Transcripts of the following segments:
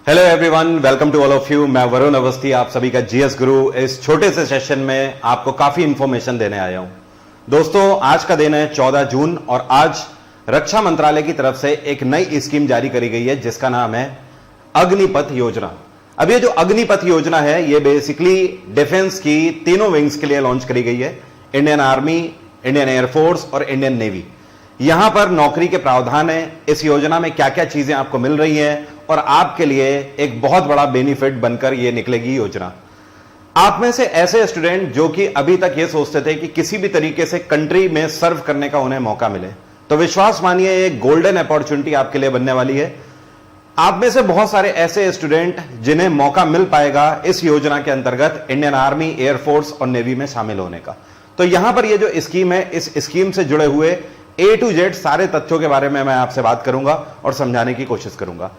Hello everyone, welcome to all of you. मैं वरुण अवस्थी, आप सभी का जीएस गुरु इस छोटे से सेशन में आपको काफी इंफॉर्मेशन देने आया हूं। दोस्तों, आज का दिन है 14 जून और आज रक्षा मंत्रालय की तरफ से एक नई स्कीम जारी करी गई है जिसका नाम है अग्निपथ योजना। अब ये जो अग्निपथ योजना है ये बेसिकली डिफेंस की तीनों विंग्स के लिए लॉन्च करी गई है, इंडियन आर्मी, इंडियन एयरफोर्स और इंडियन नेवी। यहां पर नौकरी के प्रावधान है, इस योजना में क्या क्या चीजें आपको मिल रही हैं और आपके लिए एक बहुत बड़ा बेनिफिट बनकर यह निकलेगी योजना। आप में से ऐसे स्टूडेंट जो कि अभी तक यह सोचते थे कि किसी भी तरीके से कंट्री में सर्व करने का उन्हें मौका मिले, तो विश्वास मानिए एक गोल्डन अपॉर्चुनिटी आपके लिए बनने वाली है। आप में से बहुत सारे ऐसे स्टूडेंट जिन्हें मौका मिल पाएगा इस योजना के अंतर्गत इंडियन आर्मी, एयरफोर्स और नेवी में शामिल होने का। तो यहां पर यह जो स्कीम है, इस स्कीम से जुड़े हुए A to Z सारे तथ्यों के बारे में मैं आपसे बात करूंगा और समझाने की कोशिश करूंगा।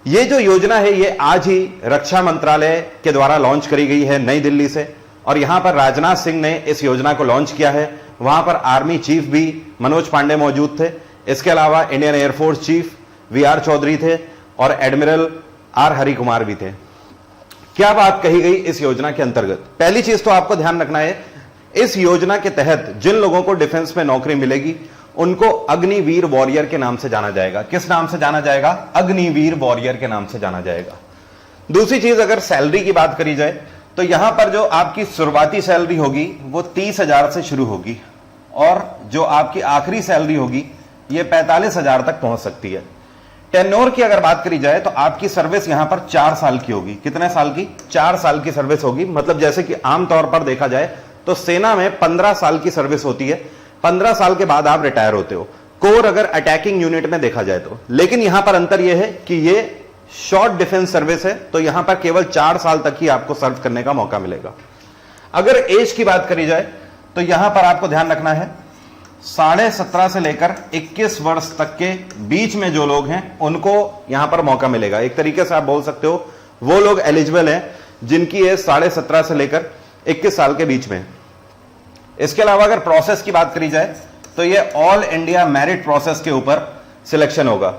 यह जो योजना है ये आज ही रक्षा मंत्रालय के द्वारा लॉन्च करी गई है नई दिल्ली से, और यहां पर राजनाथ सिंह ने इस योजना को लॉन्च किया है। वहां पर आर्मी चीफ भी मनोज पांडे मौजूद थे। इसके अलावा Indian air force chief VR Chaudhary थे और एडमिरल R हरि कुमार भी थे। क्या बात कही गई इस योजना के अंतर्गत? पहली चीज तो आपको ध्यान रखना है, इस योजना के तहत जिन लोगों को डिफेंस में नौकरी मिलेगी उनको अग्निवीर वॉरियर के नाम से जाना जाएगा। किस नाम से जाना जाएगा? अग्निवीर वॉरियर के नाम से जाना जाएगा। दूसरी चीज, अगर सैलरी की बात करी जाए तो यहां पर जो आपकी शुरुआती सैलरी होगी वो 30,000 से शुरू होगी और जो आपकी आखिरी सैलरी होगी ये 45,000 तक पहुंच सकती है। टेन्योर की अगर बात करी जाए तो आपकी सर्विस यहां पर 4 साल की होगी। कितने साल की? 4 साल की सर्विस होगी। मतलब जैसे कि आमतौर पर देखा जाए तो सेना में 15 साल की सर्विस होती है, 15 साल के बाद आप रिटायर होते हो, कोर अगर अटैकिंग यूनिट में देखा जाए तो। लेकिन यहां पर अंतर यह है कि यह शॉर्ट डिफेंस सर्विस है, तो यहां पर केवल 4 साल तक ही आपको सर्व करने का मौका मिलेगा। अगर एज की बात करी जाए तो यहां पर आपको ध्यान रखना है 17.5 से लेकर 21 वर्ष तक के बीच में जो लोग हैं उनको यहां पर मौका मिलेगा। एक तरीके से आप बोल सकते हो वो लोग एलिजिबल हैं जिनकी एज 17.5 से लेकर 21 साल के बीच में। इसके अलावा अगर प्रोसेस की बात करी जाए तो ये ऑल इंडिया मेरिट प्रोसेस के ऊपर सिलेक्शन होगा।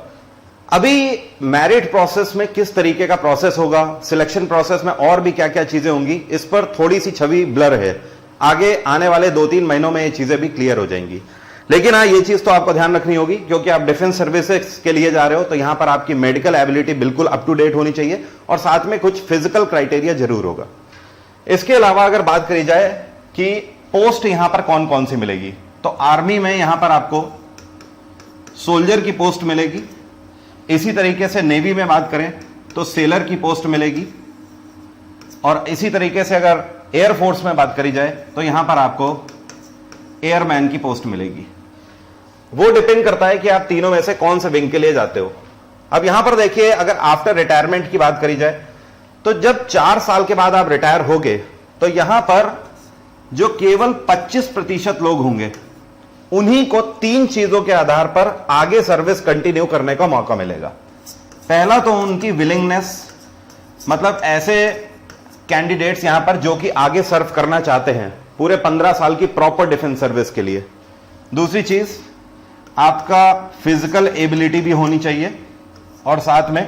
अभी मेरिट प्रोसेस में किस तरीके का प्रोसेस होगा, सिलेक्शन प्रोसेस में और भी क्या क्या चीजें होंगी, इस पर थोड़ी सी छवि ब्लर है। आगे आने वाले 2-3 महीनों में ये चीजें भी क्लियर हो जाएंगी। लेकिन हाँ, ये चीज तो आपको ध्यान रखनी होगी क्योंकि आप डिफेंस सर्विसेज के लिए जा रहे हो, तो यहां पर आपकी मेडिकल एबिलिटी बिल्कुल अप टू डेट होनी चाहिए और साथ में कुछ फिजिकल क्राइटेरिया जरूर होगा। इसके अलावा अगर बात करी जाए कि पोस्ट यहां पर कौन कौन सी मिलेगी, तो आर्मी में यहां पर आपको सोल्जर की पोस्ट मिलेगी। इसी तरीके से नेवी में बात करें तो सेलर की पोस्ट मिलेगी और इसी तरीके से अगर एयरफोर्स में बात करी जाए तो यहां पर आपको एयरमैन की पोस्ट मिलेगी। वो डिपेंड करता है कि आप तीनों में से कौन से विंग के लिए जाते हो। अब यहां पर देखिए, अगर आफ्टर रिटायरमेंट की बात करी जाए तो जब 4 साल के बाद आप रिटायर होगे तो यहां पर जो केवल 25% लोग होंगे उन्हीं को 3 चीजों के आधार पर आगे सर्विस कंटिन्यू करने का मौका मिलेगा। पहला तो उनकी विलिंगनेस, मतलब ऐसे कैंडिडेट्स यहां पर जो कि आगे सर्व करना चाहते हैं पूरे 15 साल की प्रॉपर डिफेंस सर्विस के लिए। दूसरी चीज, आपका फिजिकल एबिलिटी भी होनी चाहिए और साथ में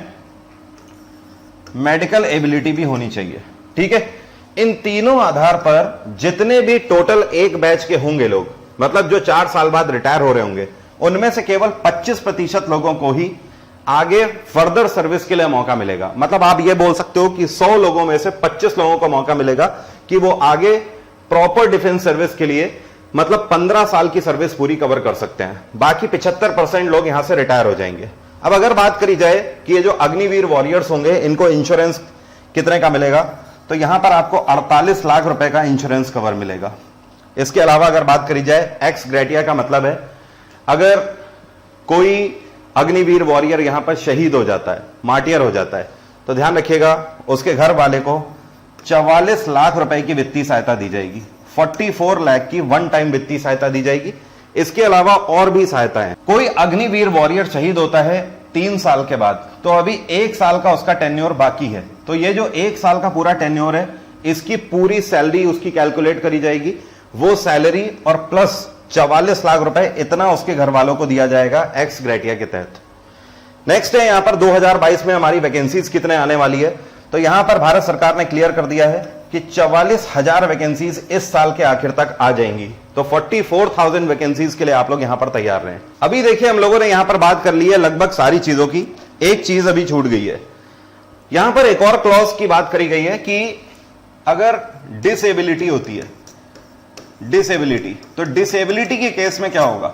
मेडिकल एबिलिटी भी होनी चाहिए। ठीक है, इन तीनों आधार पर जितने भी टोटल एक बैच के होंगे लोग, मतलब जो 4 साल बाद रिटायर हो रहे होंगे, उनमें से केवल 25% लोगों को ही आगे फर्दर सर्विस के लिए मौका मिलेगा। मतलब आप ये बोल सकते हो कि 100 लोगों में से 25 लोगों को मौका मिलेगा कि वो आगे प्रॉपर डिफेंस सर्विस के लिए, मतलब 15 साल की सर्विस पूरी कवर कर सकते हैं। बाकी 75% लोग यहां से रिटायर हो जाएंगे। अब अगर बात करी जाए कि ये जो अग्निवीर वॉरियर्स होंगे इनको इंश्योरेंस कितने का मिलेगा, तो यहां पर आपको 48 लाख रुपए का इंश्योरेंस कवर मिलेगा। इसके अलावा अगर बात करी जाए एक्स ग्रेटिया का मतलब है अगर कोई अग्निवीर वॉरियर यहां पर शहीद हो जाता है, मार्टियर हो जाता है, तो ध्यान रखिएगा उसके घर वाले को 44 लाख रुपए की वित्तीय सहायता दी जाएगी। 44 लाख की वन टाइम वित्तीय सहायता दी जाएगी। इसके अलावा और भी सहायताएं। कोई अग्निवीर वॉरियर शहीद होता है 3 साल के बाद, तो अभी 1 साल का उसका टेन्योर बाकी है, तो ये जो 1 साल का पूरा टेन्योर है इसकी पूरी सैलरी उसकी कैलकुलेट करी जाएगी। वो सैलरी और प्लस 44 लाख रुपए इतना उसके घर वालों को दिया जाएगा एक्स ग्रेटिया के तहत। नेक्स्ट है यहां पर 2022 में हमारी वैकेंसीज कितने आने वाली है। तो यहां पर भारत सरकार ने क्लियर कर दिया है कि 44,000 वैकेंसीज इस साल के आखिर तक आ जाएंगी। तो 44,000 वैकेंसीज के लिए आप लोग यहां पर तैयार रहें। अभी देखिए हम लोगों ने यहां पर बात कर ली है लगभग सारी चीजों की, एक चीज अभी छूट गई है। यहां पर एक और क्लॉज की बात करी गई है कि अगर डिसेबिलिटी होती है, डिसेबिलिटी, तो डिसेबिलिटी के केस में क्या होगा।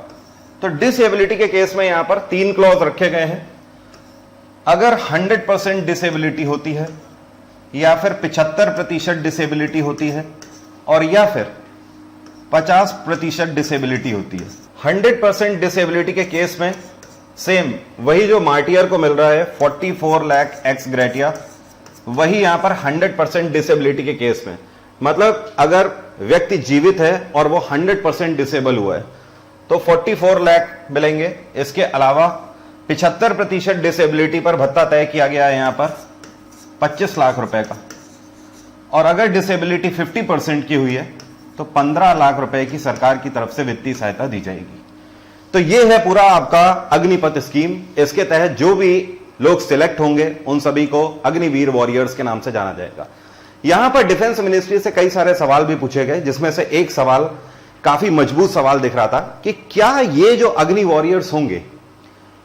तो डिसेबिलिटी के केस में यहां पर 3 क्लॉज रखे गए हैं। अगर 100% डिसेबिलिटी होती है, या फिर 75% डिसेबिलिटी होती है, और या फिर 50% डिसेबिलिटी होती है। 100% डिसेबिलिटी के केस में सेम वही जो मार्टियर को मिल रहा है 44 लाख एक्स ग्रेटिया, वही यहां पर 100% डिसेबिलिटी के केस में, मतलब अगर व्यक्ति जीवित है और वो 100% डिसेबल हुआ है तो 44 लाख मिलेंगे। इसके अलावा 75% डिसेबिलिटी पर भत्ता तय किया गया है यहां पर 25 लाख रुपए का, और अगर डिसेबिलिटी 50% की हुई है तो 15 लाख रुपए की सरकार की तरफ से वित्तीय सहायता दी जाएगी। तो यह है पूरा आपका अग्निपथ स्कीम। इसके तहत जो भी लोग सिलेक्ट होंगे उन सभी को अग्निवीर वॉरियर्स के नाम से जाना जाएगा। यहां पर डिफेंस मिनिस्ट्री से कई सारे सवाल भी पूछे गए, जिसमें से एक सवाल काफी मजबूत सवाल दिख रहा था कि क्या ये जो अग्नि वॉरियर्स होंगे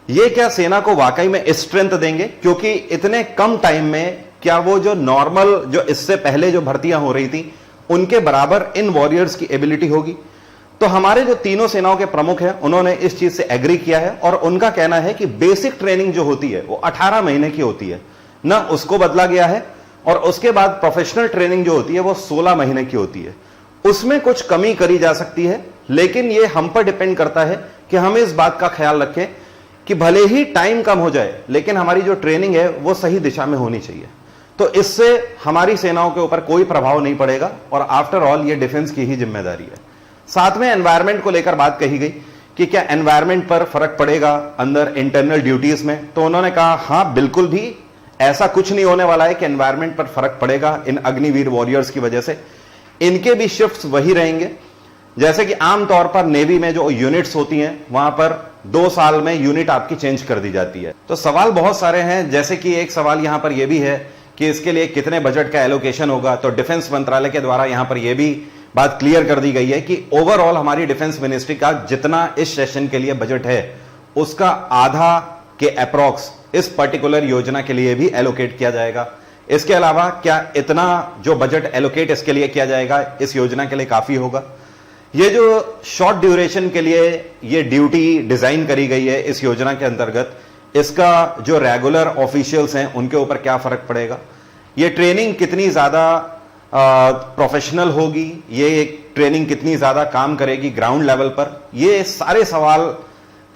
ये क्या सेना को वाकई में स्ट्रेंथ देंगे, क्योंकि इतने कम टाइम में क्या वो जो नॉर्मल जो इससे पहले जो भर्तियां हो रही थी उनके बराबर इन वॉरियर्स की एबिलिटी होगी। तो हमारे जो तीनों सेनाओं के प्रमुख हैं उन्होंने इस चीज से एग्री किया है, और उनका कहना है कि बेसिक ट्रेनिंग जो होती है वो 18 महीने की होती है, ना उसको बदला गया है, और उसके बाद प्रोफेशनल ट्रेनिंग जो होती है वो 16 महीने की होती है। उसमें कुछ कमी करी जा सकती है, लेकिन ये हम पर डिपेंड करता है कि हम इस बात का ख्याल रखें कि भले ही टाइम कम हो जाए लेकिन हमारी जो ट्रेनिंग है वो सही दिशा में होनी चाहिए। तो इससे हमारी सेनाओं के ऊपर कोई प्रभाव नहीं पड़ेगा, और आफ्टर ऑल ये डिफेंस की ही जिम्मेदारी है। साथ में एनवायरमेंट को लेकर बात कही गई कि क्या एनवायरमेंट पर फर्क पड़ेगा अंदर इंटरनल ड्यूटीज में। तो उन्होंने कहा हां बिल्कुल भी ऐसा कुछ नहीं होने वाला है कि एनवायरमेंट पर फर्क पड़ेगा इन अग्निवीर वॉरियर्स की वजह से। इनके भी शिफ्ट्स वही रहेंगे, जैसे कि आमतौर पर नेवी में जो यूनिट्स होती हैं वहां पर 2 साल में यूनिट आपकी चेंज कर दी जाती है। तो सवाल बहुत सारे हैं, जैसे कि एक सवाल यहां पर यह भी है कि इसके लिए कितने बजट का एलोकेशन होगा। तो डिफेंस मंत्रालय के द्वारा यहां पर यह भी बात क्लियर कर दी गई है कि ओवरऑल हमारी डिफेंस मिनिस्ट्री का जितना इस सेशन के लिए बजट है उसका आधा के अप्रॉक्स इस पर्टिकुलर योजना के लिए भी एलोकेट किया जाएगा। इसके अलावा क्या इतना जो बजट एलोकेट इसके लिए किया जाएगा इस योजना के लिए काफी होगा। ये जो शॉर्ट ड्यूरेशन के लिए ये ड्यूटी डिजाइन करी गई है इस योजना के अंतर्गत, इसका जो रेगुलर ऑफिशियल्स हैं उनके ऊपर क्या फर्क पड़ेगा, ये ट्रेनिंग कितनी ज्यादा प्रोफेशनल होगी, ये ट्रेनिंग कितनी ज्यादा काम करेगी ग्राउंड लेवल पर, ये सारे सवाल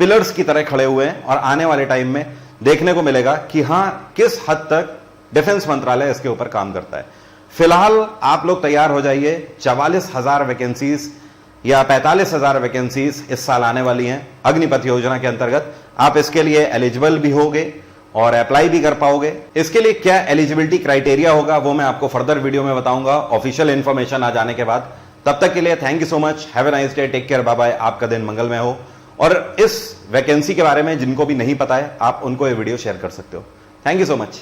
पिलर्स की तरह खड़े हुए हैं, और आने वाले टाइम में देखने को मिलेगा कि हां किस हद तक डिफेंस मंत्रालय इसके ऊपर काम करता है। फिलहाल आप लोग तैयार हो जाइए, 44,000 वैकेंसीज या 45,000 वैकेंसीज इस साल आने वाली हैं अग्निपथ योजना के अंतर्गत। आप इसके लिए एलिजिबल भी होगे और अप्लाई भी कर पाओगे। इसके लिए क्या एलिजिबिलिटी क्राइटेरिया होगा वो मैं आपको फर्दर वीडियो में बताऊंगा ऑफिशियल इंफॉर्मेशन आ जाने के बाद। तब तक के लिए thank you so much, have a nice day, take care, bye bye, आपका दिन मंगलमय हो। और इस वैकेंसी के बारे में जिनको भी नहीं पता है आप उनको ये वीडियो शेयर कर सकते हो। Thank you so much.